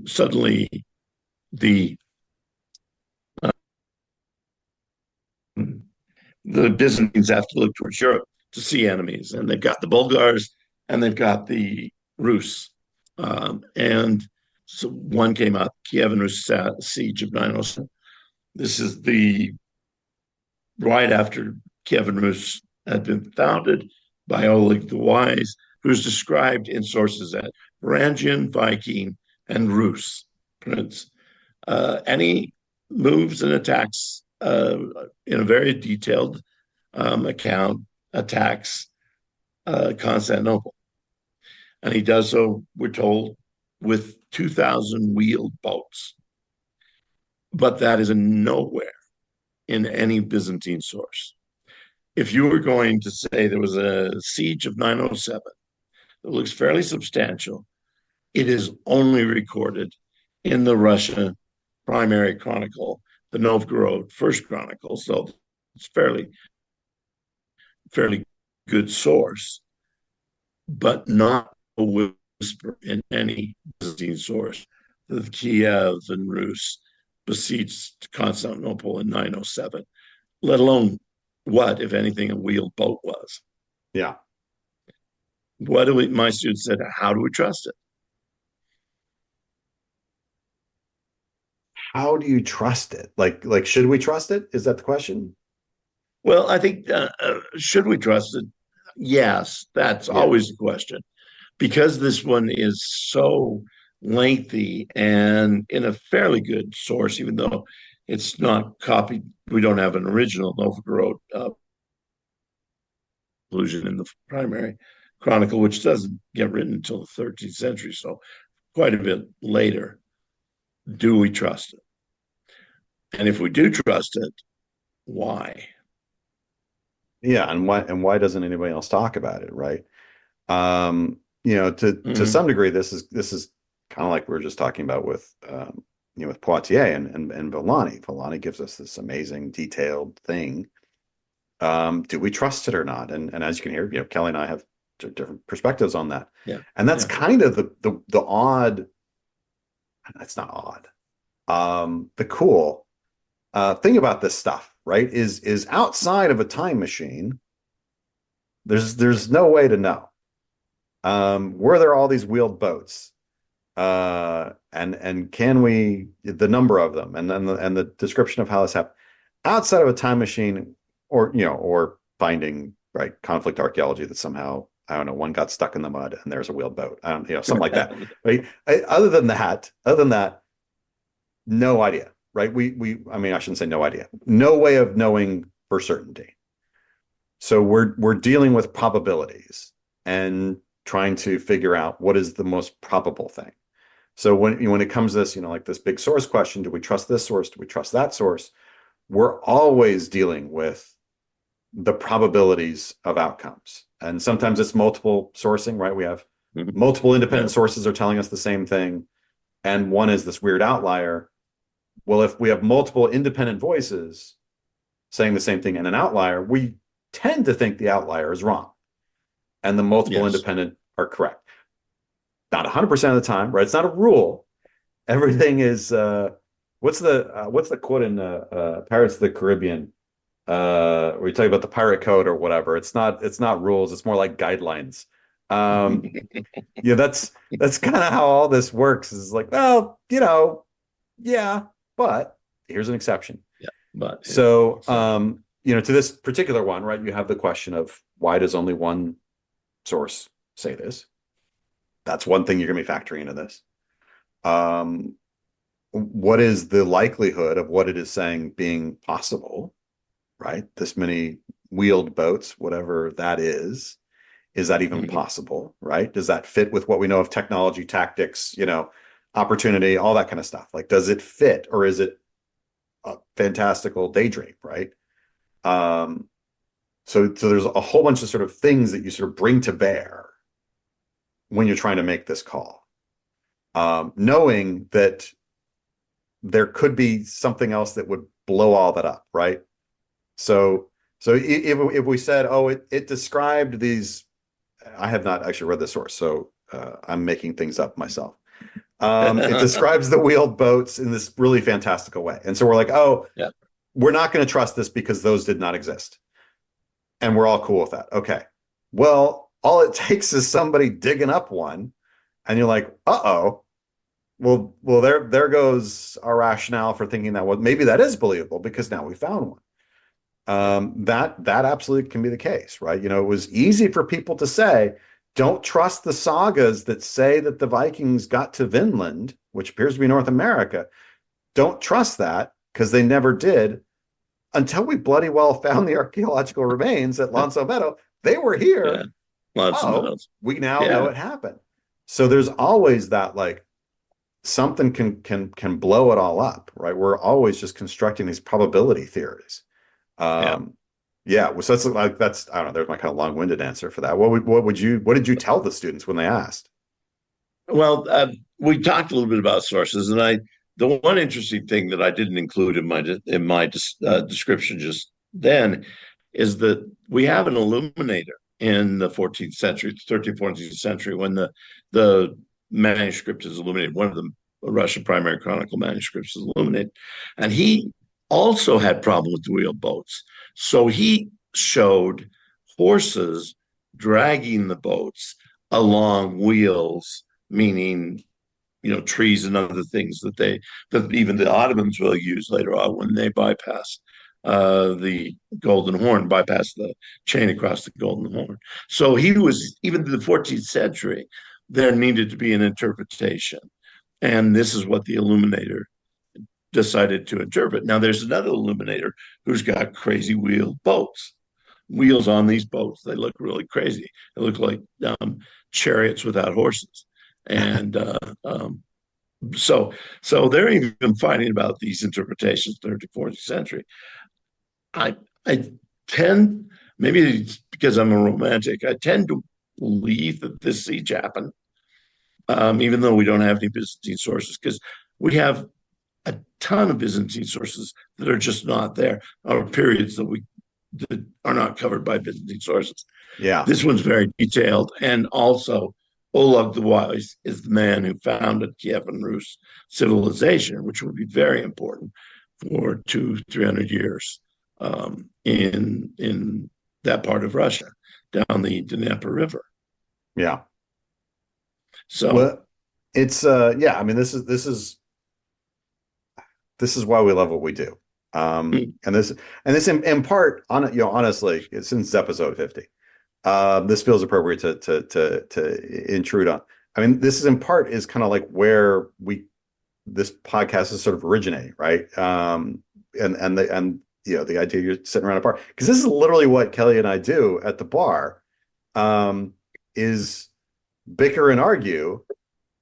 Suddenly, the uh, the Byzantines have to look towards Europe to see enemies, and they've got the Bulgars and they've got the Rus, and so one came out, Kiev and Rus siege of 907. This is the right after Kiev and Rus had been founded by Oleg the Wise, who's described in sources as Varangian, Viking, and Rus prince. And he moves and attacks in a very detailed account, attacks Constantinople. And he does so, we're told, with 2,000 wheeled boats. But that is nowhere in any Byzantine source. If you were going to say there was a siege of 907 that looks fairly substantial, it is only recorded in the Russia primary chronicle, the Novgorod First Chronicle. So it's fairly good source, but not a whisper in any Byzantine source that Kiev and Rus besieged Constantinople in 907, let alone what, if anything, a wheeled boat was. Yeah. What do we, my students said, how do we trust it? How do you trust it? Like, should we trust it? Is that the question? Well, I think, should we trust it? Yes, that's Yeah. always the question. Because this one is so lengthy and in a fairly good source, even though it's not copied, we don't have an original Novgorod allusion in the primary chronicle, which doesn't get written until the 13th century, so quite a bit later. Do we trust it? And if we do trust it, why? Yeah, and why doesn't anybody else talk about it, right? To Mm-hmm. some degree, this is kind of like we were just talking about with with Poitiers and Villani. Villani gives us this amazing detailed thing. Do we trust it or not? And as you can hear, Kelly and I have different perspectives on that. Yeah, And that's yeah. kind of the odd, that's not odd. The cool thing about this stuff, right, is outside of a time machine, there's no way to know. Were there all these wheeled boats? And can we the number of them and then the description of how this happened outside of a time machine or finding right conflict archaeology that somehow I don't know one got stuck in the mud and there's a wheeled boat. I don't something like that. Right. Other than that, no idea. Right. We I mean I shouldn't say no idea. No way of knowing for certainty. So we're dealing with probabilities and trying to figure out what is the most probable thing. So when it comes to this, like this big source question, do we trust this source? Do we trust that source? We're always dealing with the probabilities of outcomes. And sometimes it's multiple sourcing, right? We have Mm-hmm. multiple independent Yeah. sources are telling us the same thing, and one is this weird outlier. Well, if we have multiple independent voices saying the same thing and an outlier, we tend to think the outlier is wrong and the multiple Yes. independent are correct. Not 100% of the time, right? It's not a rule. Everything is what's the quote in Pirates of the Caribbean? Where you talk about the pirate code or whatever. It's not rules, it's more like guidelines. Um, yeah, that's kind of how all this works. Is like, well, yeah, but here's an exception. Yeah. But yeah. So, So to this particular one, right, you have the question of why does only one source say this? That's one thing you're going to be factoring into this. Um, what is the likelihood of what it is saying being possible, right? This many wheeled boats, whatever that is that even mhm. possible, right? Does that fit with what we know of technology, tactics, opportunity, all that kind of stuff? Like, does it fit or is it a fantastical daydream, right? Um, so there's a whole bunch of sort of things that you sort of bring to bear when you're trying to make this call, knowing that there could be something else that would blow all that up, right? So if we said, oh, it described these, I have not actually read the source, so I'm making things up myself. It describes the wheeled boats in this really fantastical way, and so we're like, oh, Yeah. we're not going to trust this because those did not exist, and we're all cool with that. Okay, well, all it takes is somebody digging up one, and you're like, uh-oh. Well, there goes our rationale for thinking that maybe that is believable because now we found one. Yeah. That absolutely can be the case, right? It was easy for people to say, don't trust the sagas that say that the Vikings got to Vinland, which appears to be North America. Don't trust that because they never did until we bloody well found the archaeological remains at Lonzo Meadow. They were Yeah. here. Lots of Oh, medals. we now know Yeah. it happened. So there's always that like something can blow it all up, right? We're always just constructing these probability theories. Yeah. Um, yeah, so that's I don't know. There's my kind of long-winded answer for that. What did you tell the students when they asked? Well, we talked a little bit about sources, and the one interesting thing that I didn't include in my description just then is that we have an illuminator in the 14th century, 13th, 14th century, when the manuscript is illuminated. One of the Russian primary chronicle manuscripts is illuminated, and he also had problem with the wheel boats, so he showed horses dragging the boats along wheels, meaning trees and other things that even the Ottomans will use later on when they bypass the Golden Horn, bypass the chain across the Golden Horn. So he was, even in the 14th century, there needed to be an interpretation, and this is what the illuminator decided to interpret. Now there's another illuminator who's got crazy wheeled boats. Wheels on these boats, they look really crazy. They look like chariots without horses, and so they're even fighting about these interpretations, 13th, 14th century. I I tend, maybe it's because I'm a romantic, I tend to believe that this siege happened, even though we don't have any Byzantine sources, because we have a ton of Byzantine sources that are just not there, or periods that are not covered by Byzantine sources. Yeah, This one's very detailed, and also Oleg the Wise is the man who founded Kievan Rus civilization, which would be very important for 300 years in that part of Russia, down the Dnieper River. yeah. So, Well, it's yeah. I mean, this is why we love what we do. And this in part on honestly, since episode 50, this feels appropriate to intrude on. I mean, this is in part is kind of like where this podcast is sort of originating, right? And the idea you're sitting around a bar, because this is literally what Kelly and I do at the bar, is bicker and argue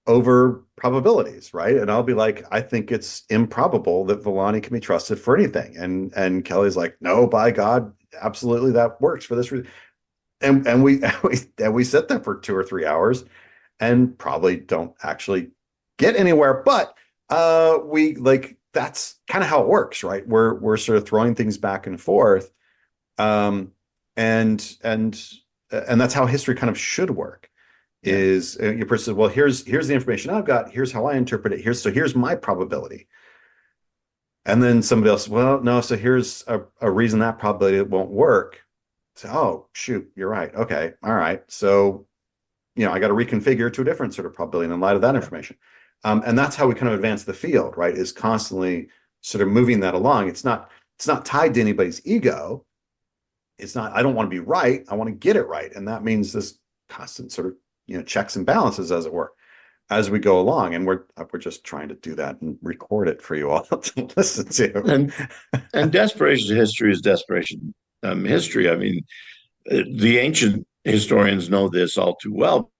over probabilities, right? And I'll be like, I think it's improbable that Villani can be trusted for anything. And Kelly's like, no, by God, absolutely that works for this reason. And we sit there for 2 or 3 hours and probably don't actually get anywhere. But we like that's kind of how it works, right? We're sort of throwing things back and forth. Um, And that's how history kind of should work. Yeah. Is your person, well, here's the information I've got, here's how I interpret it, here's my probability. And then somebody else, well, no, so here's a reason that probability won't work. So, oh, shoot, you're right. Okay. All right. So, I got to reconfigure to a different sort of probability in light of that Yeah. information. And that's how we kind of advance the field, right? Is constantly sort of moving that along. It's not tied to anybody's ego. It's not, I don't want to be right. I want to get it right. And that means this constant sort of, checks and balances, as it were, as we go along. And we're just trying to do that and record it for you all to listen to. And desperation history is desperation history. I mean, the ancient historians know this all too well.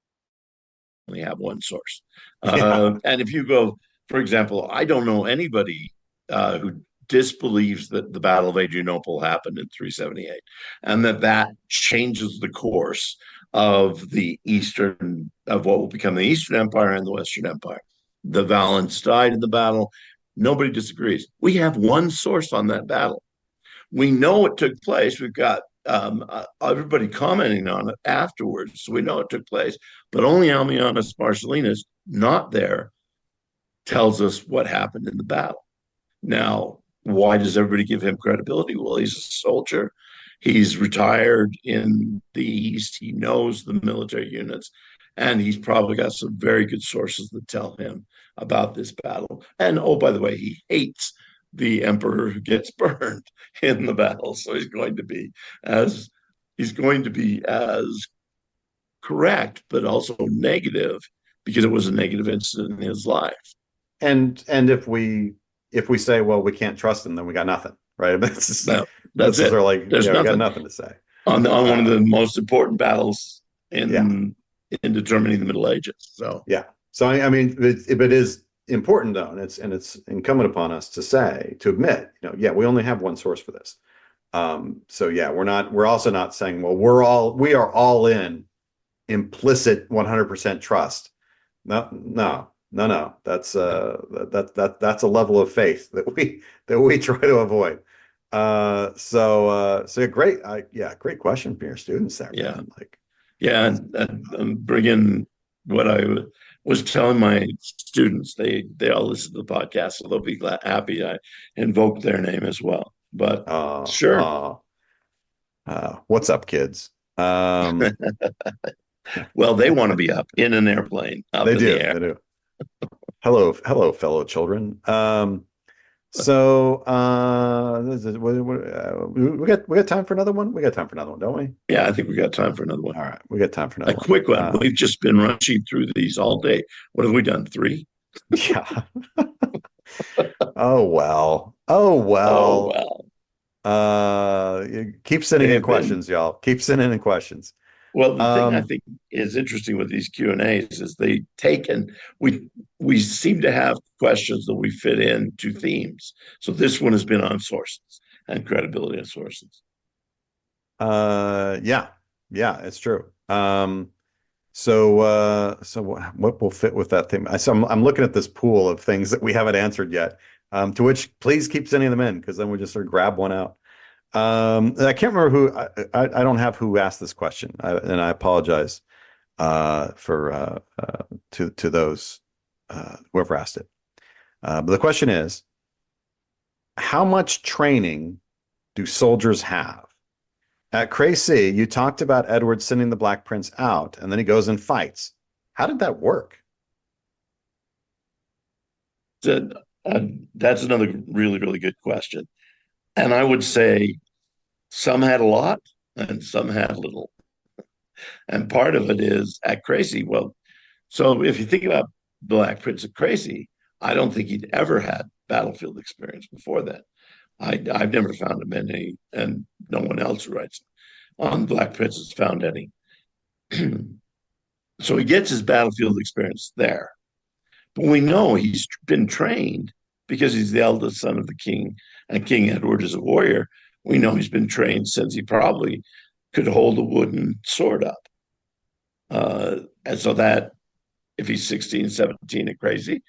Only have one source. Yeah. And if you go, for example, I don't know anybody who disbelieves that the Battle of Adrianople happened in 378 and that changes the course of what will become the Eastern Empire and the Western Empire. The Valens died in the battle. Nobody disagrees. We have one source on that battle. We know it took place. We've got everybody commenting on it afterwards, so we know it took place. But only Ammianus Marcellinus, not there, tells us what happened in the battle. Now, why does everybody give him credibility? Well, he's a soldier. He's retired in the East. He knows the military units, and he's probably got some very good sources that tell him about this battle. And oh, by the way, he hates the emperor who gets burned in the battle, so as he's going to be as correct, but also negative because it was a negative incident in his life. And if we say, well, we can't trust them, then we got nothing, right? No, This that's is it. sort of like, There's we got nothing nothing to say. on one of Uh, the most important battles yeah, in determining the Middle Ages. So yeah. So I mean, it is important though, and it's incumbent upon us to admit, yeah, we only have one source for this. So yeah, we're also not saying, well, we are all in implicit 100% trust. No, no, no, no. That's a level of faith that we try to avoid. So yeah, great question from your students there, yeah, man. Like, yeah, and bring in what I was telling my students. They all listen to the podcast, so they'll be happy I invoked their name as well. But uh, sure, uh, what's up, kids? Um, well, they want to be up in an airplane, up they in the do, air. they do. Hello, fellow children. So we got time for another one. We got time for another one, don't we? Yeah, I think we got time for another one. All right, we got time for A another one. quick one. We've just been rushing through these all day. What have we done? Three? Yeah. Oh well. Oh Oh, well. well. Keep sending They in have been. questions, y'all. Keep sending in questions. Well, the thing I Um, think is interesting with these Q&As is they take and we seem to have questions that we fit into themes. So this one has been on sources and credibility of sources. yeah, yeah, it's true. So what will fit with that thing? I'm looking at this pool of things that we haven't answered yet. To which please keep sending them in because then we just sort of grab one out. I can't remember who I don't have who asked this question, and I apologize for to those whoever asked it. But the question is, how much training do soldiers have? At Crecy, you talked about Edward sending the Black Prince out, and then he goes and fights. How did that work? So, that's another really, really good question. And I would say some had a lot and some had little. And part of it is at Crecy. Well, so if you think about Black Prince of Crecy, I don't think he'd ever had battlefield experience before that. I've never found him any, and no one else who writes on Black Prince has found any. So he gets his battlefield experience there. But we know he's been trained because he's the eldest son of the king, and King Edward is a warrior. We know he's been trained since he probably could hold a wooden sword up. And so that if he's 16, 17 and crazy,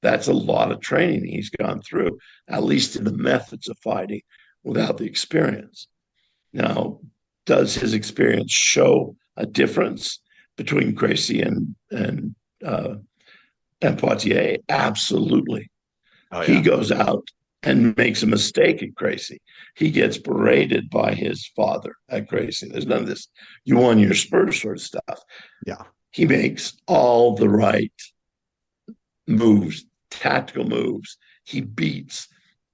that's a lot of training he's gone through, at least in the methods of fighting without the experience. Now, does his experience show a difference between Crecy and Poitiers? Absolutely. Oh He yeah. goes out and makes a mistake at Crecy. He gets berated by his father at Crecy. There's none of this "you won your spurs" sort of stuff. Yeah. He makes all the right moves, tactical moves. He beats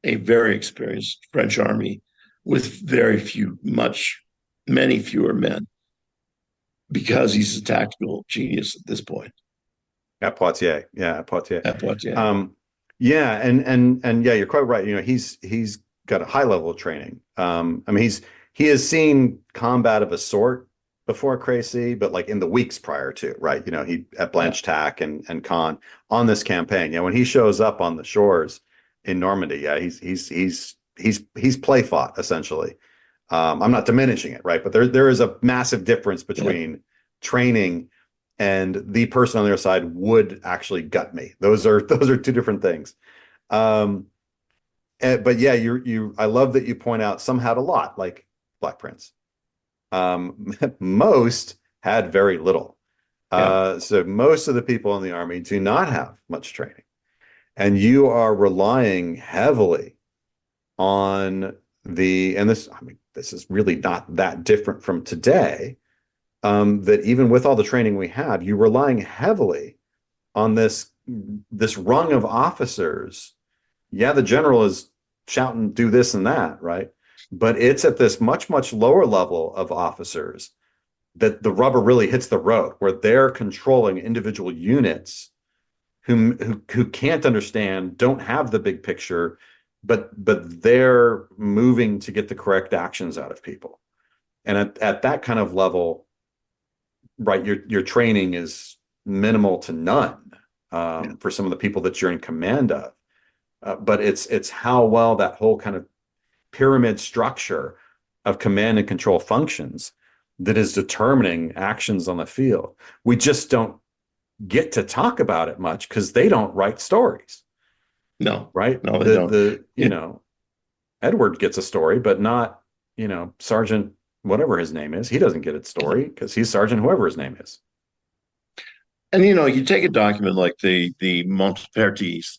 a very experienced French army with many fewer men because he's a tactical genius at this point At Poitiers. Yeah, at Poitiers. at Poitiers. Um, yeah, and yeah, you're quite right. He's got a high level of training. I mean, he has seen combat of a sort before Crecy, but like in the weeks prior to, right? He at Yeah, Blanchetaque and Caen on this campaign. When he shows up on the shores in Normandy, yeah, he's play fought essentially. I'm not diminishing it, right? But there is a massive difference yeah, between training and the person on the other side would actually gut me. Those are two different things. Um, but yeah, I love that you point out some had a lot, like Black Prince. Most had very little. yeah, So most of the people in the army do not have much training, and you are relying heavily on and this, I mean, this is really not that different from today. That even with all the training we have, you're relying heavily on this rung of officers. Yeah, the general is shouting, do this and that, right? But it's at this much, much lower level of officers that the rubber really hits the road, where they're controlling individual units who can't understand, don't have the big picture, but they're moving to get the correct actions out of people. And at that kind of level, right, your training is minimal to none, yeah. for some of the people that you're in command of. But it's how well that whole kind of pyramid structure of command and control functions that is determining actions on the field. We just don't get to talk about it much because they don't write stories, No, right? no, they The don't. the Yeah. Edward gets a story, but not Sergeant whatever his name is. He doesn't get its story because he's Sergeant whoever his name is. And you take a document like the Montpertier's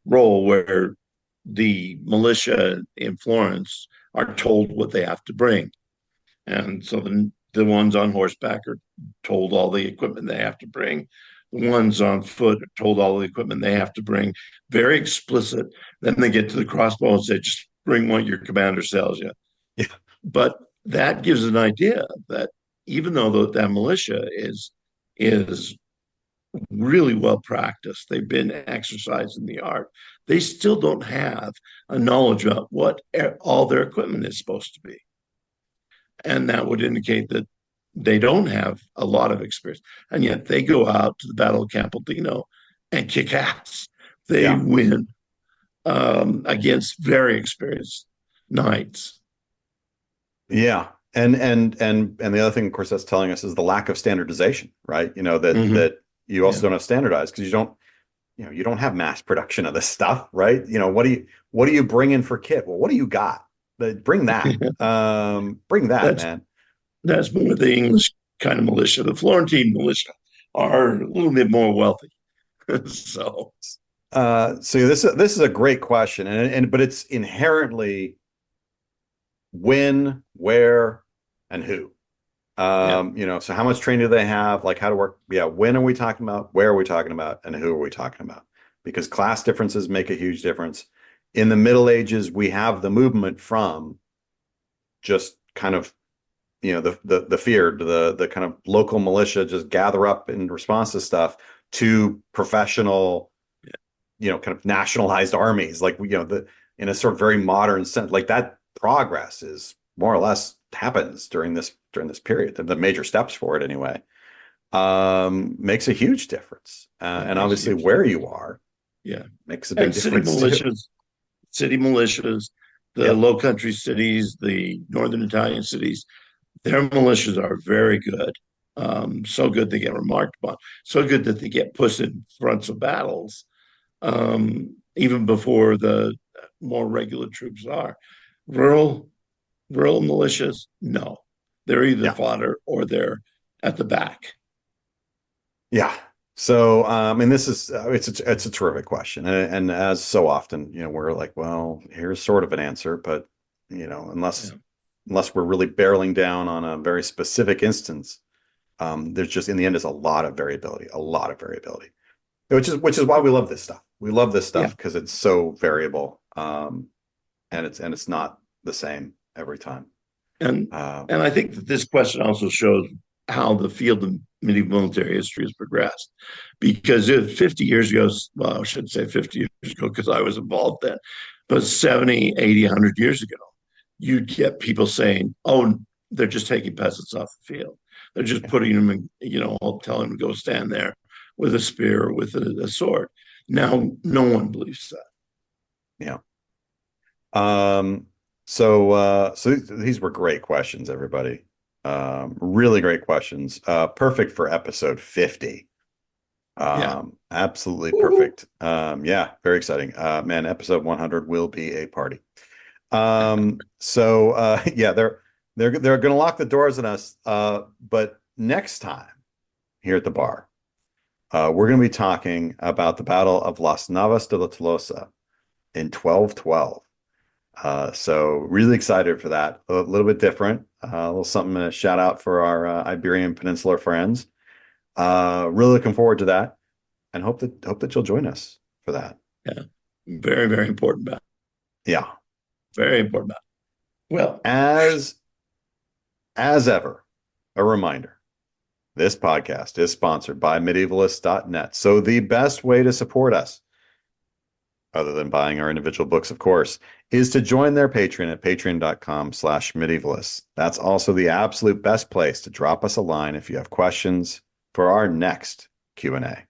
role, where the militia in Florence are told what they have to bring, and so the ones on horseback are told all the equipment they have to bring. The ones on foot are told all the equipment they have to bring. Very explicit. Then they get to the crossbow and say, "Just bring what your commander tells you." Yeah, But that gives an idea that even though that militia is really well practiced, they've been exercised in the art, they still don't have a knowledge about what all their equipment is supposed to be. And that would indicate that they don't have a lot of experience. And yet they go out to the Battle of Campaldino and kick ass. They yeah, win against very experienced knights. yeah. And the other thing, of course, that's telling us is the lack of standardization, right? Mm-hmm. That you also Yeah. don't have standardized because you don't have mass production of this stuff, right? What do you bring in for kit? Well, what do you got? Bring that. Bring that, that's man. that's more the English kind of militia. The Florentine militia are a little bit more wealthy. So So this is a great question, and but it's inherently when, where, and who. yeah, So how much training do they have? Like how to work? Yeah, when are we talking about? Where are we talking about? And who are we talking about? Because class differences make a huge difference. In the Middle Ages, we have the movement from just kind of the feared, the kind of local militia just gather up in response to stuff, to professional, kind of nationalized armies, like in a sort of very modern sense. Like that progress is more or less happens during this period. The major steps for it anyway, makes a huge difference. it And makes a obviously huge where difference. you are Yeah, makes a big and difference too. city militias, the Yep. Low Country cities, the Northern Italian cities, their militias are very good. So good they get remarked upon. So good that they get pushed in fronts of battles, even before the more regular troops are. Rural rural militias, no. They're either Yeah. fodder or they're at the back. Yeah. So, and this is it's a terrific question, and as so often, we're like, well, here's sort of an answer, but unless Yeah. we're really barreling down on a very specific instance, there's just in the end is a lot of variability, which is why we love this stuff. We love this Yeah. stuff because it's so variable, and it's not the same every time. And Um, and I think that this question also shows how the field of medieval military history has progressed. Because if 50 years ago, well, I shouldn't say 50 years ago because I was involved then, but 70, 80, 100 years ago, you'd get people saying, oh, they're just taking peasants off the field. They're just yeah, putting them in, telling them to go stand there with a spear or with a sword. Now, no one believes that. yeah. So these were great questions, everybody. Really great questions. Perfect for episode 50. Yeah. Absolutely Woo-hoo. perfect. Yeah, very exciting. Man, episode 100 will be a party. Yeah, they're gonna lock the doors on us. But next time here at the bar, we're gonna be talking about the Battle of Las Navas de la Tolosa in 1212. So really excited for that. A little bit different. A little something to shout out for our Iberian Peninsula friends. Really looking forward to that, and hope that you'll join us for that. Yeah. Very, very important battle. Yeah. Very important battle. Well, As as ever, a reminder, this podcast is sponsored by medievalists.net. So the best way to support us, other than buying our individual books, of course, is to join their Patreon at patreon.com/medievalists. That's also the absolute best place to drop us a line if you have questions for our next Q&A.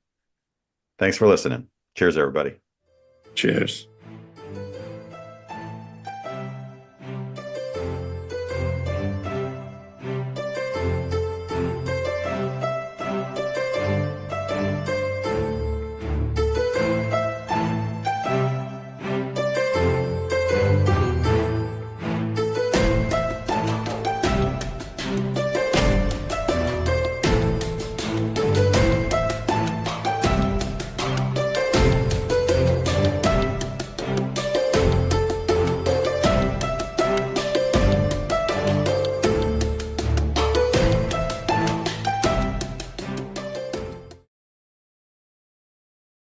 Thanks for listening. Cheers, everybody. cheers.